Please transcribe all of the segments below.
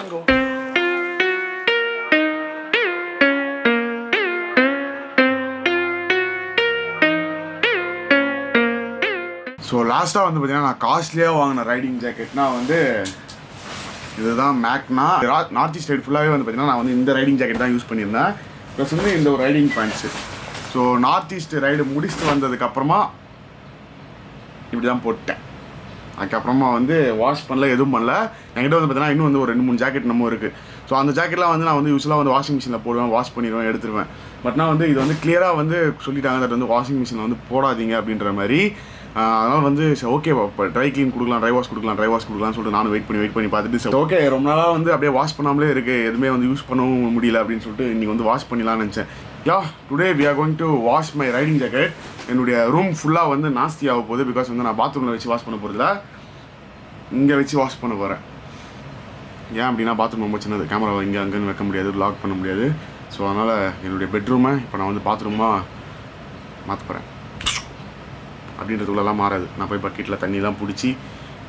mango. So லாஸ்ட்டாக வந்து பார்த்தீங்கன்னா நான் காஸ்ட்லியாக வாங்கின ரைடிங் ஜாக்கெட்னா வந்து இதுதான் மேக்னா நார்த் ஈஸ்ட் சைடு ஃபுல்லாகவே வந்து பார்த்தீங்கன்னா நான் வந்து இந்த ரைடிங் ஜாக்கெட் தான் யூஸ் பண்ணியிருந்தேன். ப்ளஸ் வந்து இந்த ஒரு riding pants. So north east ride முடிச்சுட்டு வந்ததுக்கப்புறமா இப்படி தான் போட்டேன். அதுக்கப்புறமா வந்து வாஷ் பண்ணல, எதுவும் பண்ணல. என்கிட்ட வந்து பார்த்தீங்கன்னா இன்னும் வந்து ஒரு 2-3 ஜாக்கெட் நம்ம இருக்குது. ஸோ அந்த ஜாக்கெட்லாம் வந்து நான் வந்து யூஸ்வலாக வந்து வாஷிங் மிஷினில் போடுவேன், வாஷ் பண்ணிடுவேன், எடுத்துருவேன். பட் நான் வந்து இது வந்து கிளியராக வந்து சொல்லிட்டாங்க, தட் வந்து வாஷிங் மிஷினில் வந்து போடாதீங்க அப்படின்ற மாதிரி. அதனால் வந்து சரி ஓகே, இப்போ ட்ரை க்ளீன் கொடுக்கலாம், ட்ரை வாஷ் கொடுக்கலாம்னு சொல்லிட்டு நானும் வெயிட் பண்ணி பார்த்துட்டு சரி ஓகே ரொம்ப நாளாக வந்து அப்படியே வாஷ் பண்ணாமலே இருக்குது, எதுவுமே வந்து யூஸ் பண்ணவும் முடியல அப்படின்னு சொல்லிட்டு இன்றைக்கி வந்து வாஷ் பண்ணிடலாம்னு நினச்சேன். Today we are going to wash my riding jacket. என்னுடைய ரூம் ஃபுல்லாக வந்து நாஸ்தி ஆக போகுது. பிகாஸ் வந்து நான் பாத்ரூமில் வச்சு வாஷ் பண்ண போகிறதில்ல, இங்கே வச்சு வாஷ் பண்ண போகிறேன். ஏன் அப்படின்னா பாத்ரூம் ரொம்ப சின்னது, கேமராவை இங்கே அங்கேன்னு வைக்க முடியாது, லாக் பண்ண முடியாது. ஸோ அதனால் என்னுடைய பெட்ரூமை இப்போ நான் வந்து பாத்ரூமாக மாற்ற போகிறேன். அப்படின்றதுக்குள்ளெல்லாம் மாறாது. நான் போய் பக்கெட்டில் தண்ணிலாம் பிடிச்சி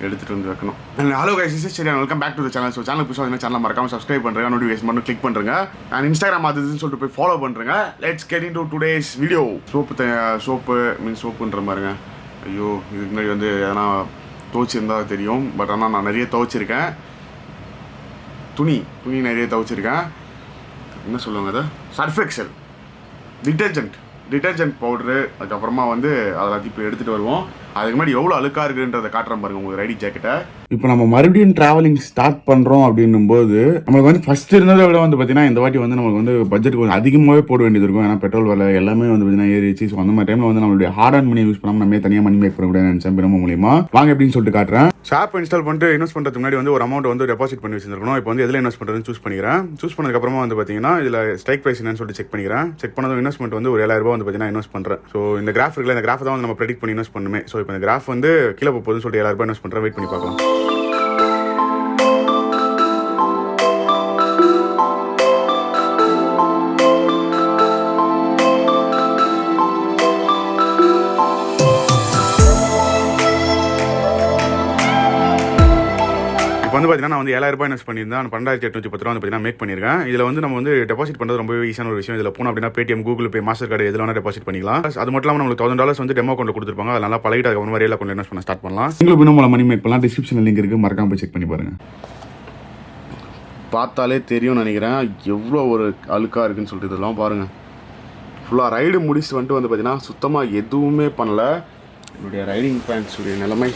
எடுத்துகிட்டு வந்து வைக்கணும். ஹலோ கைஸ், இஸ் சரி, welcome back to the channel. So channel புதுசாக சேனல் மறக்காமல் சப்ஸ்கிரைப் பண்ணுறேன், நோட்டிஃபிகேஷன் மட்டும் கிளிக் பண்ணுறேங்க. அண்ட் இன்ஸ்டாகிராம் அதுன்னு சொல்லிட்டு போய் ஃபாலோ பண்ணுறேங்க. Let's get into today's video. சோப்புன்ற மாதிரிங்க. ஐயோ, இதுக்கு முன்னாடி வந்து எதனா துவைச்சிருந்தால் தெரியும். பட் ஆனால் நான் நிறைய துவைச்சிருக்கேன். துணி நிறைய துவைச்சிருக்கேன். என்ன சொல்லுவாங்க அதை, சர்ஃப் எக்ஸல் டிட்டர்ஜென்ட் பவுட்ரு. அதுக்கப்புறமா வந்து அதெல்லாம் இப்போ எடுத்துகிட்டு வருவோம். அதுக்கு முன்னாடி எவ்வளோ அழுக்காக இருக்குன்றதை காட்டுறேன் பாருங்கள் உங்களுக்கு ரைடிங் ஜாக்கெட்டை. இப்போ நம்ம மறுபடியும் ட்ராவலிங் ஸ்டார்ட் பண்ணுறோம் அப்படின்னும் போது நம்மளுக்கு வந்து ஃபஸ்ட் இருந்ததை விட வந்து பார்த்தீங்கன்னா இந்த வாட்டி வந்து நமக்கு வந்து பட்ஜெட் கொஞ்சம் அதிகமாகவே போட வேண்டியது இருக்கும். ஏன்னா பெட்ரோல் விலை எல்லாமே வந்து பார்த்தீங்கன்னா ஏறிச்சு. ஸோ அந்த மாதிரி டைமில் வந்து நம்மளுடைய ஹார்ட் அண்ட் மணி யூஸ் பண்ணாமல் நம்ம தனியாக மணி மேக் பண்ணக்கூடாது நினச்சேன் பிரம்ம மூலியமா. வாங்க அப்படின்னு சொல்லிட்டு காட்டுறேன். ஆப் இன்ஸ்டால் பண்ணிட்டு இன்வெஸ்ட் பண்ணுறதுக்கு முன்னாடி வந்து ஒரு அமௌண்ட் வந்து டெபாசிட் பண்ணி வச்சிருக்கணும். இப்போ வந்து எதில் இன்வெஸ்ட் பண்ணுறதுன்னு சூஸ் பண்ணிக்கிறேன். சூஸ் பண்ணதுக்கப்புறமா வந்து பார்த்தீங்கன்னா இதில் ஸ்ட்ரைக் ப்ரைஸ் என்னன்னு சொல்லிட்டு செக் பண்ணிக்கிறேன். செக் பண்ணதும் இன்வெஸ்ட்மெண்ட் வந்து ஒரு 7,000 ரூபாய் வந்து பார்த்தீங்கன்னா இன்வெஸ்ட் பண்ணுறேன். ஸோ இந்த கிராஃப் இருக்குல்ல, இந்த கிராஃப் தான் வந்து நம்ம ப்ரெடிக்ட் பண்ணி இன்வெஸ்ட் பண்ணுமே. ஸோ இப்போ இந்த கிராஃப் வந்து கீழே போகுதுன்னு சொல்லிட்டு 7,000 ரூபாய் இன்வெஸ்ட் பண்ணுறேன். வெயிட் பண்ணி பார்க்கலாம். இப்போ வந்து பார்த்தீங்கன்னா நான் வந்து 7,000 ரூபாய் இன்வெஸ்ட் பண்ணியிருந்தேன். 12,810 ரூபா வந்து பார்த்தீங்கன்னா மேக் பண்ணியிருக்கேன். இதில் வந்து நம்ம வந்து டெபாசிட் பண்ணுறது ரொம்ப ஈஸியான ஒரு விஷயம். இதில் போனோம் அப்படின்னா Paytm, Google Pay, master card எதில் வேணால் டெபாசிட் பண்ணிக்கலாம். அது மட்டும் இல்லாமல் நம்மளுக்கு $1,000 வந்து டெமோ அக்கௌண்ட் கொடுத்துருப்பாங்க. அது நல்லா பழகிட்டு அதுக்கு வந்து ரியல் அக்கௌண்ட் இன்வெஸ்ட் பண்ண ஸ்டார்ட் பண்ணலாம். உங்களுக்கு இன்னும் மணி மேக் பண்ணலாம். டிஸ்கிரிப்ஷனில் லிங்க் இருக்குது, மறக்காம போய் செக் பண்ணி பாருங்கள். பார்த்தாலே தெரியும்னு நினைக்கிறேன் எவ்வளோ ஒரு அழுக்காக இருக்குன்னு சொல்லிட்டு. இதெல்லாம் பாருங்கள், ஃபுல்லாக ரைடு முடிச்சுட்டு வந்துட்டு வந்து பார்த்தீங்கன்னா சுத்தமாக எதுவுமே பண்ணல. என்னுடைய ரைடிங் பேண்ட்ஸுடைய நிலைமை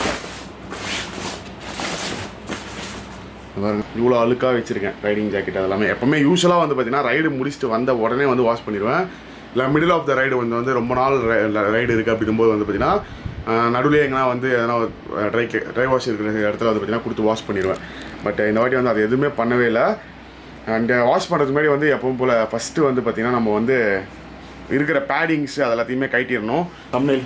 பாருங்க, இவ்வளோ அழுக்காக வச்சுருக்கேன் ரைடிங் ஜாக்கெட். அதெல்லாமே எப்போவுமே யூஸ்வலாக வந்து பார்த்தீங்கன்னா ரைடு முடிச்சுட்டு வந்த உடனே வந்து வாஷ் பண்ணிடுவேன். இல்லை மிடில் ஆஃப் த ரைடு வந்து ரொம்ப நாள் ரைடு இருக்குது அப்படிங்கும்போது வந்து பார்த்தீங்கன்னா நடுவில் எங்கன்னா வந்து எதனா ட்ரை வாஷ் இருக்கிற இடத்துல வந்து பார்த்தீங்கன்னா கொடுத்து வாஷ் பண்ணிடுவேன். பட் இந்த வாட்டி வந்து அது எதுவுமே பண்ணவே இல்லை. அண்ட் வாஷ் பண்ணுறதுக்கு முன்னாடி வந்து எப்பவும் போல் ஃபஸ்ட்டு வந்து பார்த்திங்கன்னா நம்ம வந்து இருக்கிற பேடிங்ஸு அது எல்லாத்தையுமே கட்டிடணும். தம்ப்நெயில்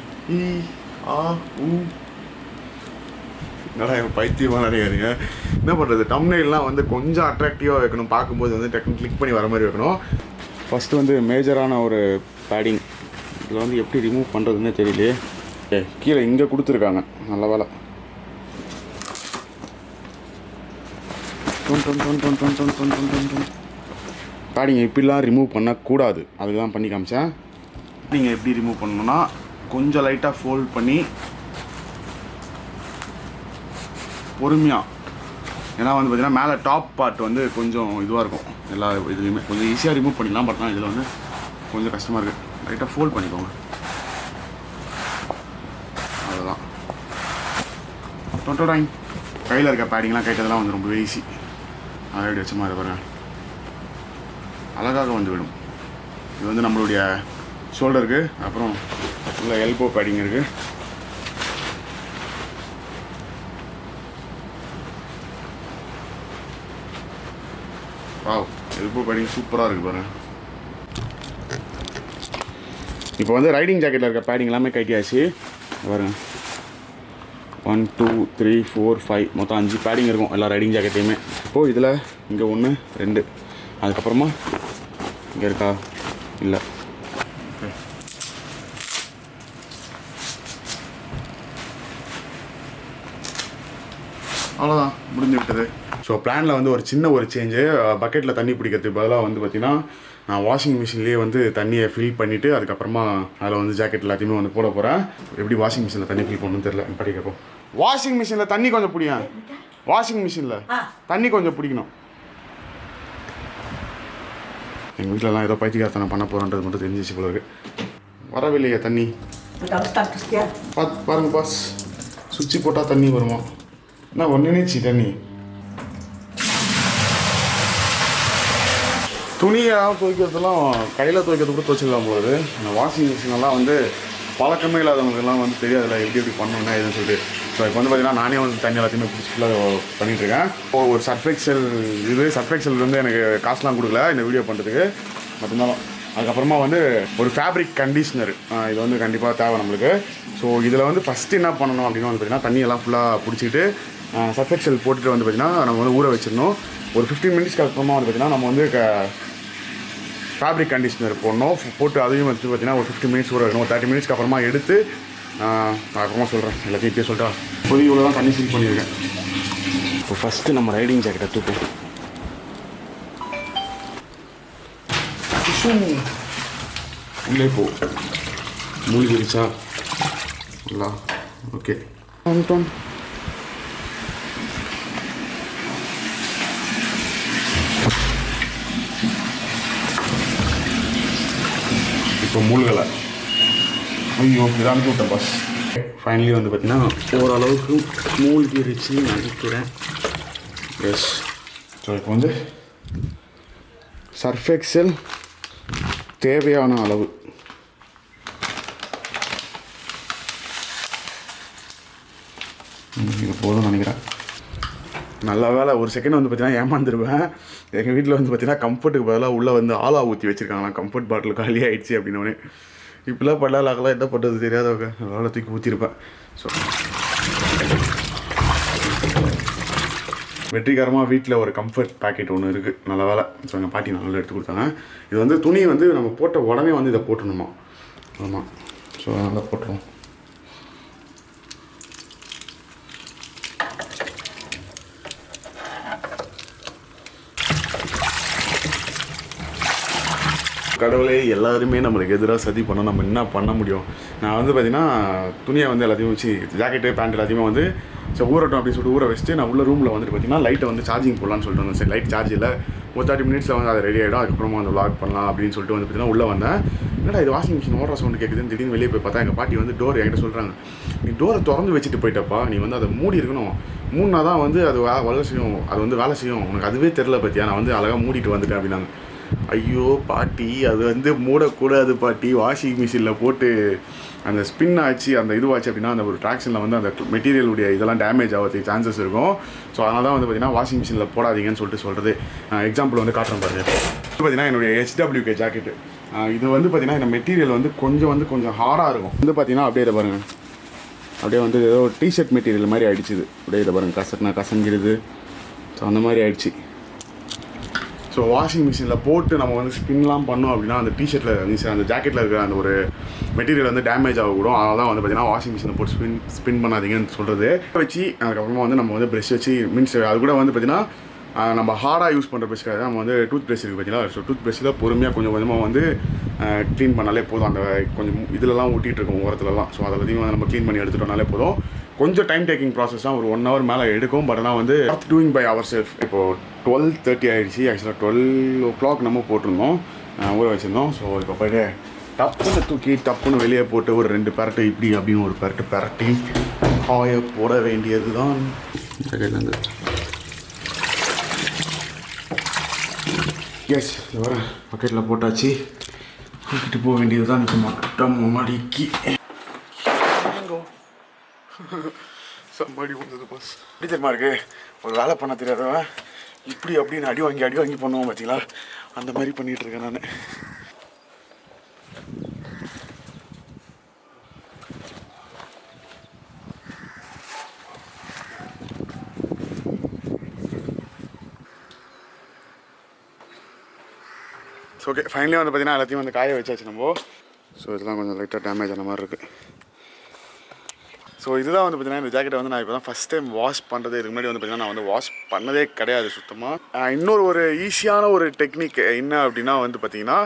நல்லா பைத்தியமாக நினைக்காதீங்க. என்ன பண்ணுறது, தம்ப்நெயில்லாம் வந்து கொஞ்சம் அட்ராக்டிவாக வைக்கணும். பார்க்கும்போது வந்து டக்குன்னு கிளிக் பண்ணி வர மாதிரி வைக்கணும். ஃபஸ்ட்டு வந்து மேஜரான ஒரு பேடிங் இதில் வந்து எப்படி ரிமூவ் பண்ணுறதுன்னே தெரியலையே. கீழே இங்கே கொடுத்துருக்காங்க, நல்ல வேலை. பேடிங்கை இப்படிலாம் ரிமூவ் பண்ணக்கூடாது, அதுக்கு தான் பண்ணி காமிச்சேன். நீங்கள் எப்படி ரிமூவ் பண்ணணுன்னா கொஞ்சம் லைட்டாக ஃபோல்ட் பண்ணி பொறுமையாக. ஏன்னா வந்து பார்த்திங்கன்னா மேலே டாப் பார்ட் வந்து கொஞ்சம் இதுவாக இருக்கும். எல்லா இதுலேயுமே கொஞ்சம் ஈஸியாக ரிமூவ் பண்ணிடலாம். பட் ஆனால் இதில் வந்து கொஞ்சம் கஷ்டமாக இருக்குது. லைட்டாக ஃபோல்ட் பண்ணிக்கோங்க, அதுதான். டொட்டோடாயிங் கையில் இருக்க பேடிங்லாம் கைட்டதெல்லாம் வந்து ரொம்ப ஈஸி. அதை எப்படி வச்ச மாதிரி பாருங்கள், அழகாக வந்து விடும். இது வந்து நம்மளுடைய ஷோல்டருக்கு, அப்புறம் உள்ள எல்போ பேடிங் இருக்குது. எல்போ பேடிங் சூப்பராக இருக்குது பாருங்கள். இப்போ வந்து ரைடிங் ஜாக்கெட்டில் இருக்க பேடிங் எல்லாமே கட்டியாச்சு பாருங்க. 1 2 3 4 5 மொத்தம் 5 பேடிங் இருக்கும் எல்லா ரைடிங் ஜாக்கெட்டையுமே. இப்போது இதில் இங்கே 1 2 அதுக்கப்புறமா இங்கே இருக்கா, இல்லை, அவ்வளோதான், முடிஞ்சு விட்டது. ஸோ பிளானில் வந்து ஒரு சின்ன ஒரு சேஞ்சு. பக்கெட்டில் தண்ணி பிடிக்கிறதுக்கு பதிலாக வந்து பார்த்திங்கன்னா நான் வாஷிங் மிஷின்லேயே வந்து தண்ணியை ஃபில் பண்ணிவிட்டு அதுக்கப்புறமா அதில் வந்து ஜாக்கெட் எல்லாத்தையுமே வந்து போட போகிறேன். எப்படி வாஷிங் மிஷினில் தண்ணி ஃபில் பண்ணணும்னு தெரியல, படிக்கப்போ. வாஷிங் மிஷினில் தண்ணி கொஞ்சம் பிடிக்கும். வாஷிங் மிஷினில் தண்ணி கொஞ்சம் பிடிக்கணும். எங்கள் வீட்டிலலாம் ஏதோ பைத்தியக்காரத்தனை பண்ண போகிறோன்றது மட்டும் தெரிஞ்சிச்சு போல இருக்கு. வரவில்லையே தண்ணி. பாருங்க பாஸ், சுவிட்சு போட்டால் தண்ணி வருமா? என்ன ஒன்றுச்சு தண்ணி? துணியாக துவைக்கிறதுலாம் கையில் துவைக்கிறது கூட துவைச்சிடலாம் போகுது. இந்த வாஷிங் மிஷினெல்லாம் வந்து பழக்கமே இல்லாதவங்களுக்குலாம் வந்து தெரியாதுல்ல எப்படி எப்படி பண்ணணும்னா எதுன்னு சொல்லிட்டு. ஸோ இப்போ வந்து பார்த்திங்கன்னா நானே வந்து தண்ணி எல்லாத்தையுமே ஃபுல்லாக பண்ணிகிட்ருக்கேன். ஒரு சர்ஃபெக்சல் சர்ஃபெக்சல் வந்து எனக்கு காசுலாம் கொடுக்கல இந்த வீடியோ பண்ணுறதுக்கு. மட்டும்தான் அதுக்கப்புறமா வந்து ஒரு ஃபேப்ரிக் கண்டிஷ்னர் இது வந்து கண்டிப்பாக தேவை நம்மளுக்கு. ஸோ இதில் வந்து ஃபஸ்ட்டு என்ன பண்ணணும் அப்படின்னா வந்து பார்த்திங்கன்னா தண்ணியெல்லாம் ஃபுல்லாக பிடிச்சிட்டு சர்ஃபெக்சல் போட்டுட்டு வந்து பார்த்திங்கன்னா நம்ம வந்து ஊற வச்சிடணும். ஒரு 15 மினிட்ஸ்க்கு அப்புறமா வந்து பார்த்திங்கன்னா நம்ம வந்து ஃபேப்ரிக் கண்டிஷ்னர் போட்டு அதையும் வந்து பார்த்திங்கன்னா ஒரு 15 மினிட்ஸ் ஊற வைக்கணும். ஒரு 30 மினிட்ஸ்க்கு அப்புறமா எடுத்து அப்புறமா சொல்கிறேன். எல்லாத்தையும் இப்படியே சொல்லிட்டா பொதி இவ்வளோ தான் தண்ணி ஃபில் பண்ணியிருக்கேன். இப்போ ஃபஸ்ட்டு நம்ம ரைடிங் ஜாக்கெட்டை தூக்கும். உள்ளே போ மூழ்கிடுச்சா? இல்லை, ஓகே. இப்போ மூழ்கலை. ஐயோ இதை அனுப்பி விட்டேன் பாஸ். ஃபைனலி வந்து பார்த்திங்கன்னா ஓரளவுக்கு மூழ்கிருச்சுன்னு நினைக்கிறேன். எஸ். ஸோ இப்போ வந்து சர்ஃபெக்சல் தேவையான அளவு இது போதும் நினைக்கிறேன். நல்ல வேலை ஒரு செகண்ட் வந்து பார்த்தீங்கன்னா ஏமாந்துருவேன். எங்கள் வீட்டில் வந்து பார்த்தீங்கன்னா கம்ஃபர்ட்டுக்கு பதிலாக உள்ளே வந்து ஆலா ஊற்றி வச்சுருக்காங்களா, கம்ஃபர்ட் பாட்டில் காலி ஆகிடுச்சு அப்படின்னோடனே. இப்படிலாம் பண்ணலாக்கலாம் என்ன பண்ணுறது தெரியாதவங்க அதனால் தூக்கி ஊற்றிருப்பேன். ஸோ வெற்றிகரமாக வீட்டில் ஒரு கம்ஃபர்ட் பேக்கெட் ஒன்று இருக்குது. நல்ல வேலை. ஸோ எங்கள் பாட்டி நல்லா எடுத்து கொடுத்தாங்க. இது வந்து துணி வந்து நம்ம போட்ட உடனே வந்து இதை போட்டுணுமா. ஆமாம். ஸோ நல்லா போட்டுருவோம். கடவுளே எல்லாருமே நம்மளுக்கு எதிராக சதி பண்ணோம். நம்ம என்ன பண்ண முடியும்? நான் வந்து பார்த்திங்கன்னா துணியை வந்து எல்லாத்தையும் வச்சு ஜாக்கெட்டு பேண்ட் எல்லாத்தையுமே வந்து சரி ஊறட்டும் அப்படின்னு சொல்லிட்டு ஊற வச்சுட்டு நான் உள்ள ரூமில் வந்துட்டு பார்த்திங்கன்னா லைட்டை வந்து சார்ஜிங் போடலான்னு சொல்லிட்டு வந்தேன். சரி லைட் சார்ஜ் இல்லை, ஒரு 30 மினிட்ஸில் வந்து அது ரெடி ஆகிடும், அதுக்கப்புறமா வந்து வ்ளாக் பண்ணலாம் அப்படின்னு சொல்லிட்டு வந்து பார்த்திங்கன்னா உள்ளே வந்தேன். என்னடா இது வாஷிங் மிஷின் ஓடுற சவுண்டு கேட்குதுன்னு திடீர்னு வெளியே போய் பார்த்தா எங்கள் பாட்டி வந்து டோர் என்கிட்ட சொல்கிறாங்க, நீ டோரை திறந்து வச்சுட்டு போயிட்டப்பா, நீ வந்து அதை மூடி இருக்கணும், மூடினா தான் வந்து அது வேலை செய்யும், அது வந்து வேலை செய்யும், உனக்கு அதுவே தெரில பார்த்தியா, நான் வந்து அழகாக மூடிட்டு வந்துட்டேன் அப்படின்னாங்க. ஐயோ பாட்டி, அது வந்து மூடக்கூடாது பாட்டி, வாஷிங் மிஷினில் போட்டு அந்த ஸ்பின் ஆச்சு அந்த இதுவாச்சு அப்படின்னா அந்த ஒரு ட்ராக்ஷனில் வந்து அந்த மெட்டீரியலுடைய இதெல்லாம் டேமேஜ் ஆகிறதுக்கு சான்சஸ் இருக்கும். ஸோ அதனால தான் வந்து பார்த்திங்கன்னா வாஷிங் மிஷினில் போடாதீங்கன்னு சொல்லிட்டு சொல்கிறது. எக்ஸாம்பிள் வந்து காட்டுறேன் பாருங்க. பார்த்திங்கன்னா என்னுடைய HWK ஜாக்கெட்டு இது வந்து பார்த்திங்கன்னா இந்த மெட்டீரியல் வந்து கொஞ்சம் ஹார்டாக இருக்கும். வந்து பார்த்திங்கன்னா அப்படியே இதை பாருங்கள், அப்படியே வந்து ஏதோ டிஷர்ட் மெட்டீரியல் மாதிரி ஆகிடுச்சு. இது அப்படியே இதை பாருங்கள், கசங்கிடுது. ஸோ அந்த மாதிரி ஆகிடுச்சு. ஸோ வாஷிங் மிஷினில் போட்டு நம்ம வந்து ஸ்பின்லாம் பண்ணோம் அப்படின்னா அந்த டிஷர்ட்டில் அந்த ஜாக்கெட்டில் இருக்கிற அந்த ஒரு மெட்டீரியல் வந்து டேமேஜ் ஆகக்கூடும். அதனால தான் வந்து பார்த்திங்கன்னா வாஷிங் மிஷினில் போட்டு ஸ்பின் பண்ணாதீங்கன்னு சொல்கிறது. வச்சு அதுக்கப்புறமா வந்து நம்ம வந்து ப்ரெஷ் வச்சு மீன்ஸ் அது கூட வந்து பார்த்திங்கன்னா நம்ம ஹார்டாக யூஸ் பண்ணுற ப்ரெஷ்க்காக நம்ம வந்து டூத் ப்ரெஷ் இருக்குது பார்த்தீங்களா. ஸோ டூத் ப்ரெஷ்ஷில் பொறுமையாக கொஞ்சமாக வந்து க்ளீன் பண்ணாலே போதும். அந்த கொஞ்சம் இதிலலாம் ஊட்டிகிட்டு இருக்கும் ஓரத்துலலாம். ஸோ அதை பற்றியும் வந்து நம்ம க்ளீன் பண்ணி எடுத்துட்டோம்னாலே போதும். கொஞ்சம் டைம் டேக்கிங் ப்ராசஸ் தான், ஒரு 1 hour மேலே எடுக்கும். பட் ஆனால் வந்து டூயிங் பை அவர் செல்ஃப். இப்போது 12:30 ஆகிடுச்சு. ஆக்சுவலாக 12 o'clock நம்ம போட்டிருந்தோம், ஊற வச்சுருந்தோம். ஸோ இப்போ போய்ட்டு டப்புன்னு தூக்கி டப்புன்னு வெளியே போட்டு ஒரு 2 பெரட்டு இப்படி அப்படின்னு ஒரு பெரட்டி காய போட வேண்டியது தான். ஜாக்கெட்லேருந்து எஸ் வர பக்கெட்டில் போட்டாச்சு, தூக்கிட்டு போக வேண்டியது தான். இப்போ மட்டும் மடிக்கி சம்பாடி வந்தது பாஸ். எப்படி தெரியுமா இருக்கு, ஒரு வேலை பண்ண தெரியாதவன் இப்படி அப்படின்னு அடி வாங்கி பண்ணுவோம் பார்த்தீங்களா, அந்த மாதிரி பண்ணிகிட்டு இருக்கேன் நான். ஸோ ஓகே, ஃபைனலி வந்து பார்த்தீங்கன்னா எல்லாத்தையும் வந்து காய வச்சாச்சு நம்ம. ஸோ இதெல்லாம் கொஞ்சம் லைட்டாக டேமேஜ் ஆன மாதிரி இருக்குது. ஸோ ஸோ இதுதான் வந்து பார்த்தீங்கன்னா இந்த ஜாக்கெட்டை வந்து நான் இப்போ தான் ஃபஸ்ட் டைம் வாஷ் பண்ணுறது. இதுக்கு முன்னாடி வந்து பார்த்தீங்கன்னா நான் வந்து வாஷ் பண்ணதே கிடையாது சுத்தமாக. இன்னொரு ஒரு ஈஸியான ஒரு டெக்னிக் என்ன அப்படின்னா வந்து பார்த்தீங்கன்னா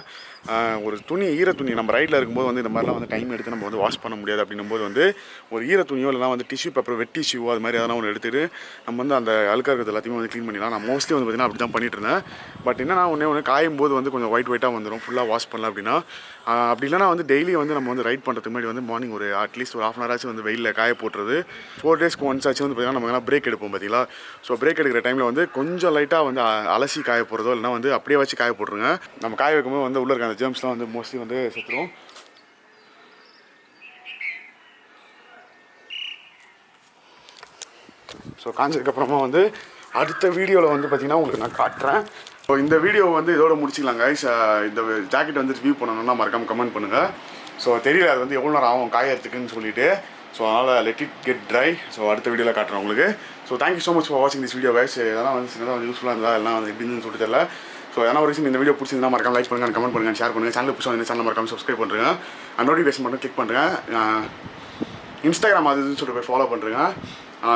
ஒரு துணி ஈர துணி நம்ம ரைடில் இருக்கும்போது வந்து இந்த மாதிரிலாம் வந்து டைம் எடுத்து நம்ம வந்து வாஷ் பண்ண முடியாது அப்படின்னும் போது வந்து ஒரு ஈர துணியோ இல்லைனா வந்து டிஷ்யூ பேப்பர் வெட் டிஷ்யூவோ அது மாதிரி எதனா ஒன்று எடுத்துகிட்டு நம்ம வந்து அந்த அழுக்காக இருக்கிறது எல்லாத்தையுமே வந்து க்ளீன் பண்ணிடலாம். நான் மோஸ்ட்லி வந்து பார்த்தீங்கன்னா அப்படி தான் பண்ணிட்டு இருந்தேன். பட் என்னன்னா ஒன்று காயும் போது வந்து கொஞ்சம் ஒயிட்டாக வந்துடும் ஃபுல்லாக வாஷ் பண்ணல அப்படின்னா. அப்படி இல்லைனா வந்து டெய்லி வந்து நம்ம வந்து ரைட் பண்ணுறதுக்கு முன்னாடி வந்து மார்னிங் ஒரு அட்லீஸ்ட் ஒரு 1/2 hour ஆச்சு வந்து வெயிலில் காய போட்டுறது. 4 daysக்கு ஒன்ஸ் ஆச்சு வந்து பார்த்தீங்கன்னா நம்ம பிரேக் எடுப்போம் பார்த்தீங்களா. ஸோ பிரேக் எடுக்கிற டைமில் வந்து கொஞ்சம் லைட்டாக வந்து அலசி காய போடுறதோ இல்லைனா வந்து அப்படியே வச்சு காய போட்டுருங்க. நம்ம காய வைக்கும்போது வந்து உள்ள இருக்க அந்த ஜெர்ம்ஸ்லாம் வந்து மோஸ்ட்லி வந்து செத்துரும். ஸோ காஞ்சதுக்கப்புறமா வந்து அடுத்த வீடியோவில் வந்து பார்த்திங்கன்னா உங்களுக்கு நான் காட்டுறேன். ஸோ இந்த வீடியோ வந்து இதோட முடிச்சிக்கலாம் கைஸ். இந்த ஜாக்கெட் வந்து ரிவ்யூ பண்ணணும்னா மறக்காமல் கமெண்ட் பண்ணுங்கள். ஸோ தெரியல அது வந்து எவ்வளோ நேரம் ஆகும் காயறதுக்குன்னு சொல்லிட்டு. ஸோ அதனால் let it get try. So அடுத்த வீடியோவில் காட்டுறேன் உங்களுக்கு. So thank you so much for வாட்சிங் திஸ் வீடியோ கைஸ். இதெல்லாம் வந்து சின்னதாக வந்து யூஸ்ஃபுல்லாக இருந்தால் எல்லாம் வந்து எப்படின்னு சொல்லிட்டு தெரியல. ஸோ ஏன்னா ஒரு விஷயம் இந்த வீடியோ பிடிச்சிருந்தா மறக்காம லைக் பண்ணுங்கள், கமெண்ட் பண்ணுங்கள், ஷேர் பண்ணுங்கள். சேனல் புதுசாக இந்த சேனல் மறக்காம சப்ஸ்கிரைப் பண்ணுறேங்க. நோட்டிஃபிகேஷன் மட்டும் கிளிக் பண்ணுறேன். இன்ஸ்டாகிராம் அதுன்னு சொல்லிட்டு போய் ஃபாலோ பண்ணுறேங்க.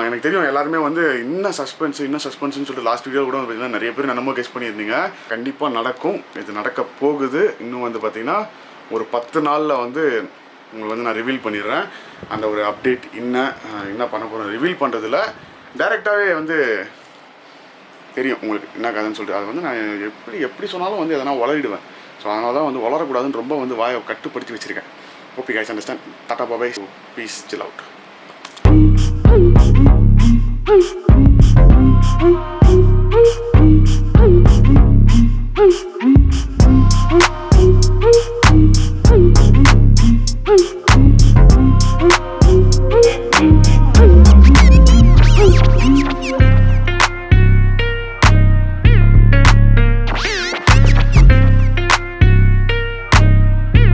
எனக்கு தெரியும் எல்லாருமே வந்து இன்னும் சஸ்பென்ஸ்னு சொல்லிட்டு லாஸ்ட் வீடியோ கூட பார்த்தீங்கன்னா நிறைய பேர் நம்ம கெஸ் பண்ணியிருந்தீங்க. கண்டிப்பாக நடக்கும், இது நடக்க போகுது. இன்னும் வந்து பார்த்திங்கன்னா ஒரு 10 நாளில் வந்து உங்களுக்கு வந்து நான் ரிவீல் பண்ணிடுறேன். அந்த ஒரு அப்டேட் என்ன பண்ண போகிறேன் ரிவீல் பண்ணுறதில்ல, டைரெக்டாகவே வந்து தெரியும் உங்களுக்கு என்ன கதைன்னு சொல்லிட்டு. அது வந்து நான் எப்படி சொன்னாலும் வந்து எதனா வளரிடுவேன். ஸோ அதனால தான் வந்து வளரக்கூடாதுன்னு ரொம்ப வந்து வாயை கட்டுப்படுத்தி வச்சுருக்கேன். Hope you guys understand. Tata bye bye. Peace, chill out.